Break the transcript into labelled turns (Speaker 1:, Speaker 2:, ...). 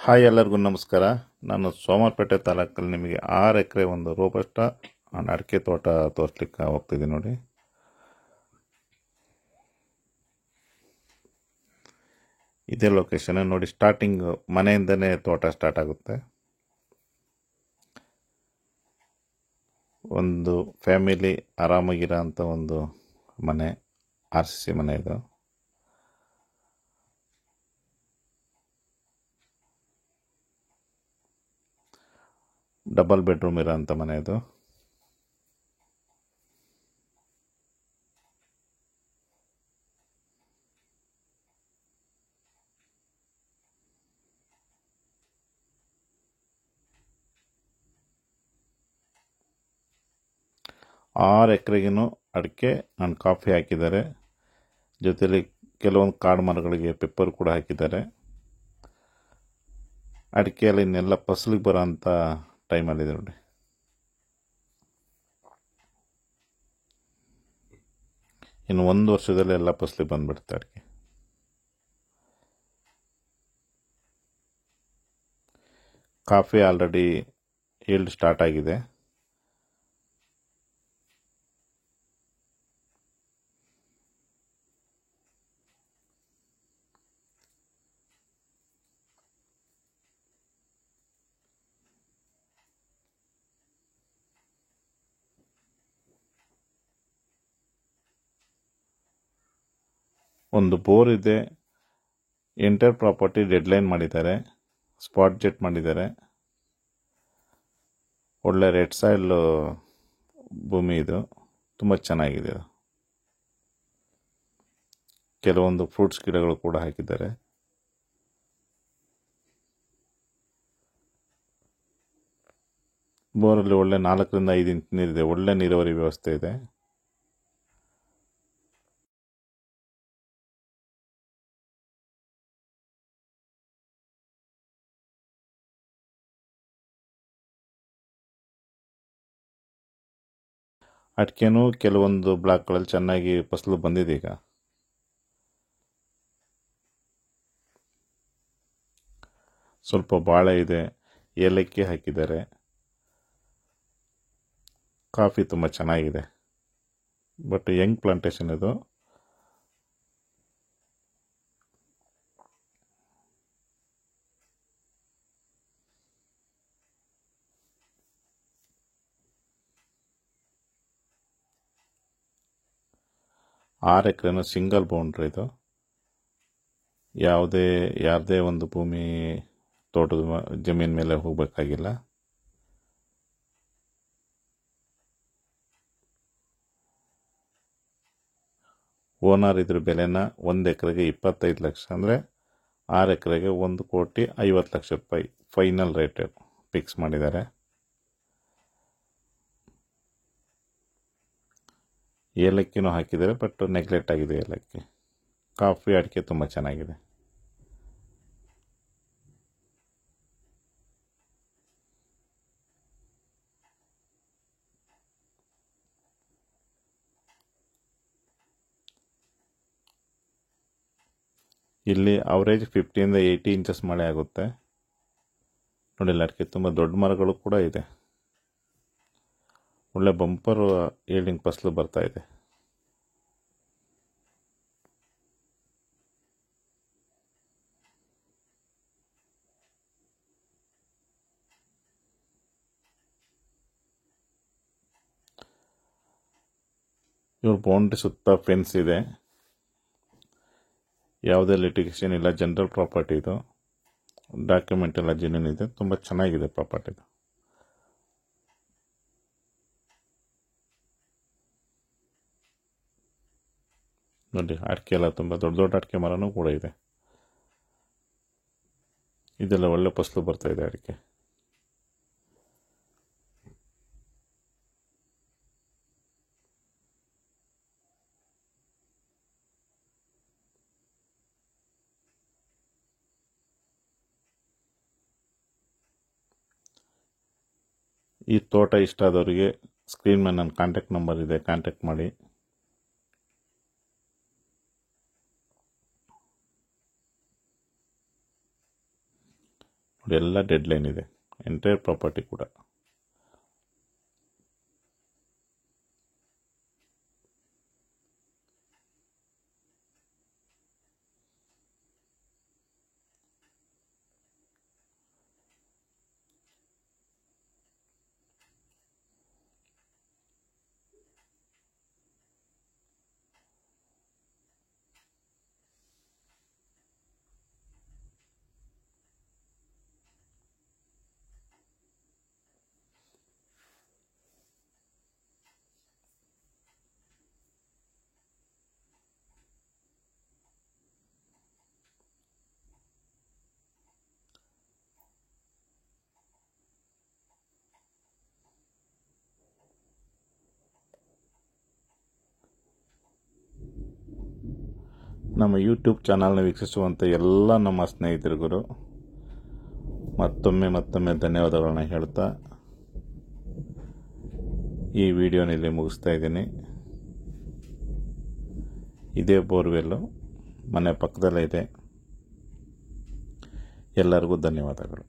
Speaker 1: Hi ಎಲ್ಲರಿಗೂ ನಮಸ್ಕಾರ. ನಾನು ಸೋಮವಾರಪೇಟೆ ತಾಲೂಕಲ್ಲಿ ನಿಮಗೆ 6 ಎಕರೆ ಒಂದು ರೋಬಸ್ಟ ಅಡಿಕೆ ತೋಟ ತೋರಿಸ್ಲಿಕ್ಕೆ ಹೋಗ್ತಿದ್ದೀನಿ ನೋಡಿ. ಇದೇ ಲೊಕೇಶನ್ ನೋಡಿ. ಸ್ಟಾರ್ಟಿಂಗ್ ಮನೆಯಿಂದನೇ ತೋಟ ಸ್ಟಾರ್ಟ್ ಆಗುತ್ತೆ. ಒಂದು ಫ್ಯಾಮಿಲಿ ಆರಾಮಾಗಿರೋ ಅಂಥ ಒಂದು ಮನೆ, RCC ಮನೆ ಇದು. ಡಬಲ್ ಬೆಡ್ರೂಮ್ ಇರೋ ಅಂಥ ಮನೆ ಇದು. ಆರು ಎಕರೆಗೂ ಅಡಿಕೆ ಆ್ಯಂಡ್ ಕಾಫಿ ಹಾಕಿದ್ದಾರೆ. ಜೊತೆಲಿ ಕೆಲವೊಂದು ಕಾಡು ಮರಗಳಿಗೆ ಪೆಪ್ಪರ್ ಕೂಡ ಹಾಕಿದ್ದಾರೆ. ಅಡಿಕೆಯಲ್ಲಿ ಇನ್ನೆಲ್ಲ ಫಸಲಿಗೆ ಬರೋ ಅಂಥ ಟೈಮಲ್ಲಿದೆ ನೋಡಿ. ಇನ್ನು 1 ವರ್ಷದಲ್ಲಿ ಎಲ್ಲ ಫಸಲಿಗೆ ಬಂದ್ಬಿಡುತ್ತೆ ಅಡಿಕೆ. ಕಾಫಿ ಆಲ್ರೆಡಿ ಈಲ್ಡ್ ಸ್ಟಾರ್ಟ್ ಆಗಿದೆ. ಒಂದು ಬೋರ್ ಇದೆ. ಎಂಟರ್ ಪ್ರಾಪರ್ಟಿ ಡೆಡ್ಲೈನ್ ಮಾಡಿದ್ದಾರೆ. ಸ್ಪಾಟ್ ಜೆಟ್ ಮಾಡಿದ್ದಾರೆ. ಒಳ್ಳೆ ರೆಡ್ ಸಾಯಿಲ್ ಭೂಮಿ ಇದು. ತುಂಬ ಚೆನ್ನಾಗಿದೆ ಇದು. ಕೆಲವೊಂದು ಫ್ರೂಟ್ಸ್ ಗಿಡಗಳು ಕೂಡ ಹಾಕಿದ್ದಾರೆ. ಬೋರಲ್ಲಿ ಒಳ್ಳೆ 4 ರಿಂದ 5 ಇಂಚ್ ನೀರಿದೆ. ಒಳ್ಳೆ ನೀರಾವರಿ ವ್ಯವಸ್ಥೆ ಇದೆ. ಅಡಿಕೆನೂ ಕೆಲವೊಂದು ಬ್ಲಾಕ್ಗಳಲ್ಲಿ ಚೆನ್ನಾಗಿ ಫಸಲು ಬಂದಿದೆ ಈಗ. ಸ್ವಲ್ಪ ಬಾಳೆ ಇದೆ. ಏಲಕ್ಕಿ ಹಾಕಿದ್ದಾರೆ. ಕಾಫಿ ತುಂಬ ಚೆನ್ನಾಗಿದೆ. ಬಟ್ ಯಂಗ್ ಪ್ಲಾಂಟೇಶನ್ ಇದು. ಆರು ಎಕರೆನೂ ಸಿಂಗಲ್ ಬೌಂಡ್ರಿ ಇದು. ಯಾರದೇ ಒಂದು ಭೂಮಿ ತೋಟದ ಜಮೀನ್ ಮೇಲೆ ಹೋಗಬೇಕಾಗಿಲ್ಲ. ಓನರ್ ಇದ್ರ ಬೆಲೆನ 1 ಎಕರೆಗೆ 25 ಲಕ್ಷ, ಅಂದರೆ 6 ಎಕರೆಗೆ 1,50,00,000 ರೂಪಾಯಿ ಫೈನಲ್ ರೇಟ್ ಫಿಕ್ಸ್ ಮಾಡಿದ್ದಾರೆ. ಏಲಕ್ಕಿನೂ ಹಾಕಿದ್ದಾರೆ, ಬಟ್ ನೆಗ್ಲೆಕ್ಟ್ ಆಗಿದೆ ಏಲಕ್ಕಿ. ಕಾಫಿ ಅಡಿಕೆ ತುಂಬ ಚೆನ್ನಾಗಿದೆ. ಇಲ್ಲಿ ಅವರೇಜ್ 50 ರಿಂದ 80 ಇಂಚಸ್ ಮಳೆ ಆಗುತ್ತೆ ನೋಡಿ. ಅಡಿಕೆ ತುಂಬ ದೊಡ್ಡ ಮರಗಳು ಕೂಡ ಇದೆ. ಒಳ್ಳೆ ಬಂಪರ್ ಏಲ್ಡಿಂಗ್ ಫಸಲು ಬರ್ತಾ ಇದೆ. ಇವ್ರ ಬೌಂಡ್ರಿ ಸುತ್ತ ಫೆನ್ಸ್ ಇದೆ. ಯಾವುದೇ ಲಿಟಿಗೇಷನ್ ಇಲ್ಲ. ಜನರಲ್ ಪ್ರಾಪರ್ಟಿ ಇದು. ಡಾಕ್ಯುಮೆಂಟ್ ಎಲ್ಲ ಜೆನ್ಯೂನ್ ಇದೆ. ತುಂಬ ಚೆನ್ನಾಗಿದೆ ಪ್ರಾಪರ್ಟಿ ಇದು. ನೋಡಿ, ಅಡಿಕೆ ಎಲ್ಲ ತುಂಬ ದೊಡ್ಡ ದೊಡ್ಡ ಅಡಿಕೆ ಮರನೂ ಕೂಡ ಇದೆ. ಇದೆಲ್ಲ ಒಳ್ಳೆ ಫಸಲು ಬರ್ತಾ ಇದೆ ಅಡಿಕೆ. ಈ ತೋಟ ಇಷ್ಟ ಆದವರಿಗೆ ಸ್ಕ್ರೀನ್ ಮೇಲೆ ನನ್ನ ಕಾಂಟ್ಯಾಕ್ಟ್ ನಂಬರ್ ಇದೆ, ಕಾಂಟ್ಯಾಕ್ಟ್ ಮಾಡಿ. ನೋಡಿ, ಎಲ್ಲ ಡೆಡ್ ಲೈನ್ ಇದೆ ಎಂಟೈರ್ ಪ್ರಾಪರ್ಟಿ ಕೂಡ. ನಮ್ಮ ಯೂಟ್ಯೂಬ್ ಚಾನಲ್ನ ವೀಕ್ಷಿಸುವಂಥ ಎಲ್ಲ ನಮ್ಮ ಸ್ನೇಹಿತರಿಗೂ ಮತ್ತೊಮ್ಮೆ ಧನ್ಯವಾದಗಳನ್ನ ಹೇಳ್ತಾ ಈ ವಿಡಿಯೋನಲ್ಲಿ ಮುಗಿಸ್ತಾ ಇದ್ದೀನಿ. ಇದೇ ಬೋರ್ವೆಲ್ಲು ಮನೆ ಪಕ್ಕದಲ್ಲೇ ಇದೆ. ಎಲ್ಲರಿಗೂ ಧನ್ಯವಾದಗಳು.